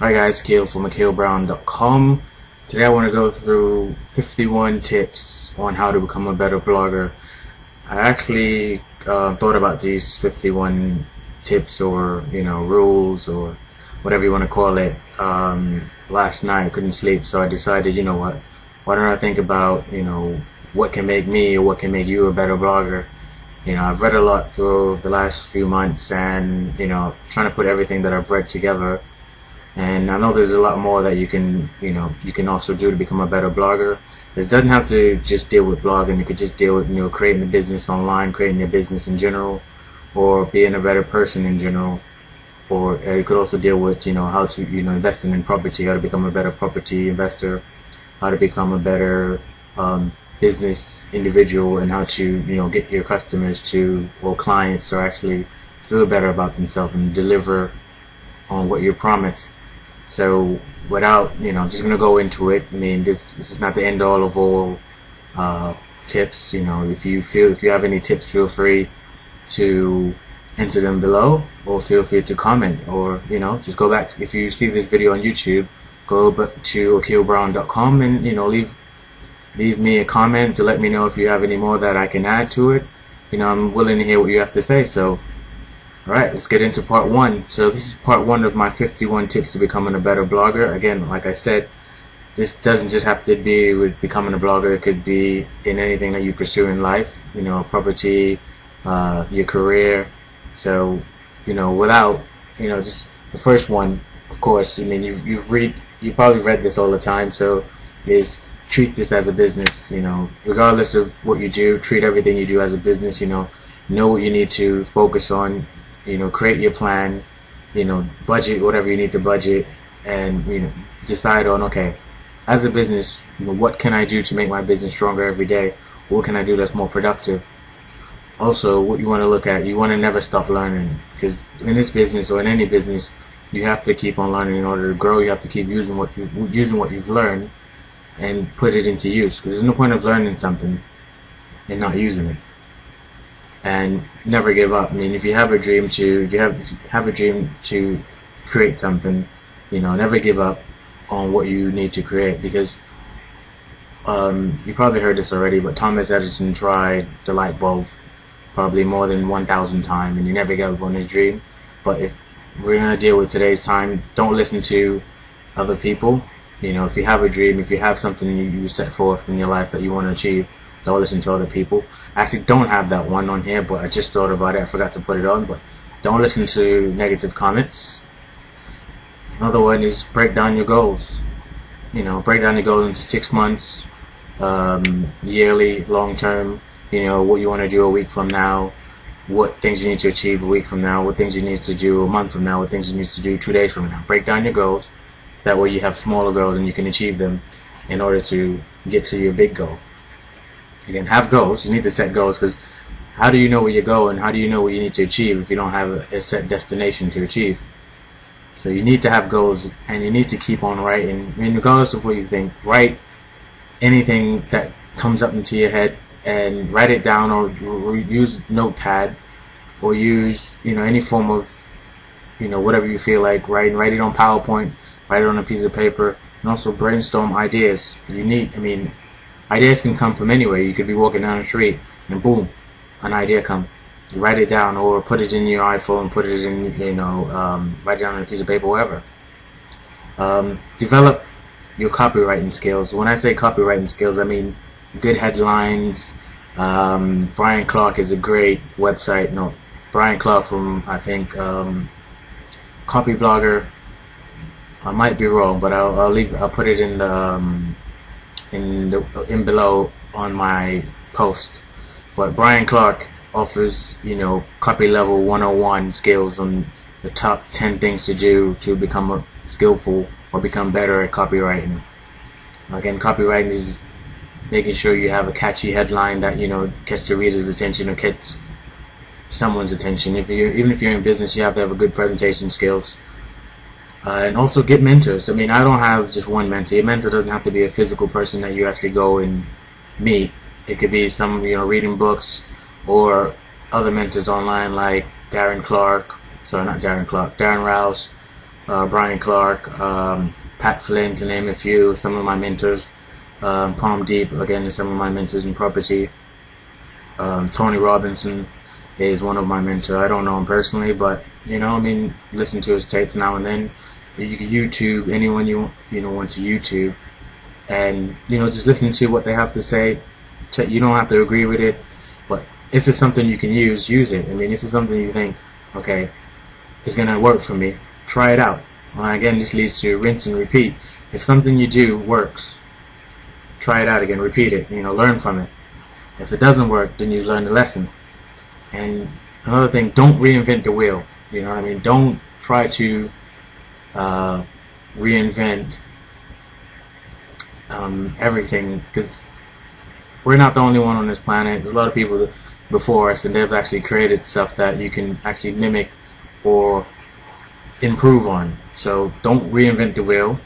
Hi guys, Kale from akilebrown.com. Today I want to go through 51 tips on how to become a better blogger. I actually thought about these 51 tips or rules or whatever you want to call it last night. I couldn't sleep, so I decided, why don't I think about what can make me or what can make you a better blogger. I've read a lot through the last few months and trying to put everything that I've read together. And I know there's a lot more that you can also do to become a better blogger. This doesn't have to just deal with blogging. You could just deal with creating a business online, creating a business in general, or being a better person in general. Or you could also deal with how to investing in property, how to become a better property investor, how to become a better business individual, and how to get your customers or clients to actually feel better about themselves and deliver on what you promise. So without just gonna go into it. I mean, this is not the end all of all tips. If you have any tips, feel free to enter them below, or feel free to comment, or just go back. If you see this video on YouTube, go back to akilebrown.com and leave me a comment to let me know if you have any more that I can add to it. I'm willing to hear what you have to say. So alright, let's get into part one. So this is part one of my 51 tips to becoming a better blogger. Again, like I said, this doesn't just have to be with becoming a blogger. It could be in anything that you pursue in life, property, your career. So, without, just the first one, of course, I mean, you probably read this all the time, so is treat this as a business, regardless of what you do, treat everything you do as a business, know what you need to focus on, create your plan, budget whatever you need to budget, and decide on, okay, as a business, what can I do to make my business stronger every day? What can I do that's more productive? Also, what you want to look at, you want to never stop learning, because in this business or in any business, you have to keep on learning in order to grow. You have to keep using what you've learned and put it into use, because there's no point of learning something and not using it. And never give up. I mean, if you have a dream to create something, never give up on what you need to create, because you probably heard this already, but Thomas Edison tried the light bulb probably more than 1,000 times, and he never gave up on his dream. But if we're gonna deal with today's time, don't listen to other people. If you have a dream, if you have something you set forth in your life that you want to achieve, don't listen to other people. I actually don't have that one on here, but I just thought about it. I forgot to put it on. But don't listen to negative comments. Another one is break down your goals. Break down your goals into 6 months, yearly, long term. What you want to do a week from now, what things you need to achieve a week from now, what things you need to do a month from now, what things you need to do 2 days from now. Break down your goals. That way you have smaller goals and you can achieve them in order to get to your big goal. Again, have goals. You need to set goals, because how do you know where you're going? How do you know what you need to achieve if you don't have a set destination to achieve? So you need to have goals, and you need to keep on writing. I mean, regardless of what you think, write anything that comes up into your head and write it down, or use Notepad, or use any form of whatever you feel like writing. Write it on PowerPoint, write it on a piece of paper, and also brainstorm ideas. Ideas can come from anywhere. You could be walking down the street and boom, an idea comes. You write it down, or put it in your iPhone, put it in write it down on a piece of paper, wherever. Develop your copywriting skills. When I say copywriting skills, I mean good headlines. Brian Clark is a great website. No, Brian Clark from, I think, Copyblogger. I might be wrong, but I'll put it in below on my post. But Brian Clark offers copy level 101 skills on the top 10 things to do to become skillful or become better at copywriting. Again, copywriting is making sure you have a catchy headline that catch the reader's attention or catch someone's attention. Even if you're in business, you have to have a good presentation skills. And also get mentors. I mean, I don't have just one mentor. Your mentor doesn't have to be a physical person that you actually go and meet. It could be some, reading books, or other mentors online like Darren Rouse, Brian Clark, Pat Flynn, to name a few, some of my mentors. Palm Deep, again, is some of my mentors in property. Tony Robinson is one of my mentors. I don't know him personally, but listen to his tapes now and then. You can YouTube anyone you want to YouTube, and just listen to what they have to say. You don't have to agree with it, but if it's something you can use it. If it's something you think, okay, it's gonna work for me, try it out. And again, this leads to rinse and repeat. If something you do works, try it out again, repeat it, learn from it. If it doesn't work, then you learn the lesson. And another thing, don't reinvent the wheel. Don't try to reinvent everything, because we're not the only one on this planet. There's a lot of people before us, and they've actually created stuff that you can actually mimic or improve on. So don't reinvent the wheel.